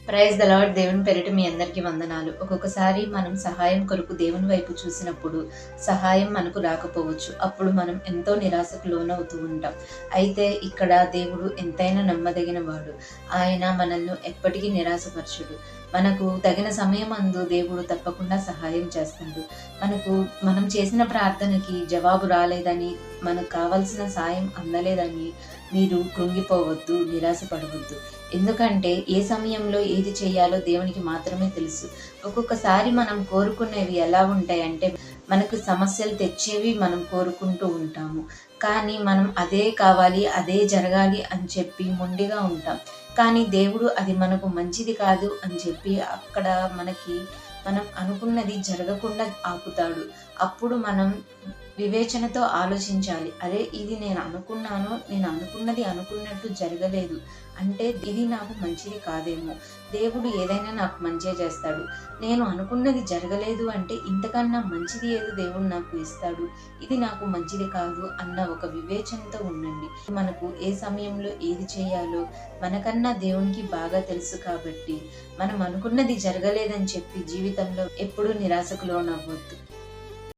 Praise the lord. దేవుని పేరిట మీ అందరికీ వందనాలు. ఒక్కొక్కసారి మనం సహాయం కొరకు దేవుని వైపు చూసినప్పుడు సహాయం మనకు రాకపోవచ్చు. అప్పుడు మనం ఎంతో నిరాశకు లోనవుతూ ఉంటాం. అయితే ఇక్కడ దేవుడు ఎంతైనా నమ్మదగిన వాడు. ఆయన మనల్ని ఎప్పటికీ నిరాశపరచుడు. మనకు తగిన సమయమందు దేవుడు తప్పకుండా సహాయం చేస్తాడు. మనం చేసిన ప్రార్థనకి జవాబు రాలేదని, మనకు కావలసిన సాయం అందలేదని మీరు కృంగిపోవద్దు, నిరాశపడవద్దు. ఎందుకంటే ఏ సమయంలో ఏది చేయాలో దేవునికి మాత్రమే తెలుసు. ఒక్కొక్కసారి మనం కోరుకునేవి ఎలా ఉంటాయంటే, మనకు సమస్యలు తెచ్చేవి మనం కోరుకుంటూ ఉంటాము. కానీ మనం అదే కావాలి, అదే జరగాలి అని చెప్పి మొండిగా ఉంటాం. కానీ దేవుడు అది మనకు మంచిది కాదు అని చెప్పి అక్కడ మనం అనుకున్నది జరగకుండా ఆపుతాడు. అప్పుడు మనం వివేచనతో ఆలోచించాలి. అరే, ఇది నేను అనుకున్నది అనుకున్నట్టు జరగలేదు అంటే ఇది నాకు మంచిది కాదేమో. దేవుడు ఏదైనా నాకు మంచే చేస్తాడు. నేను అనుకున్నది జరగలేదు అంటే ఇంతకన్నా మంచిది ఏదో దేవుడు నాకు ఇస్తాడు. ఇది నాకు మంచిది కాదు అన్న ఒక వివేచనతో ఉండండి. మనకు ఏ సమయంలో ఏది చేయాలో మనకన్నా దేవునికి బాగా తెలుసు కాబట్టి మనం అనుకున్నది జరగలేదని చెప్పి జీవితంలో ఎప్పుడూ నిరాశకు లోనవ్వద్దు.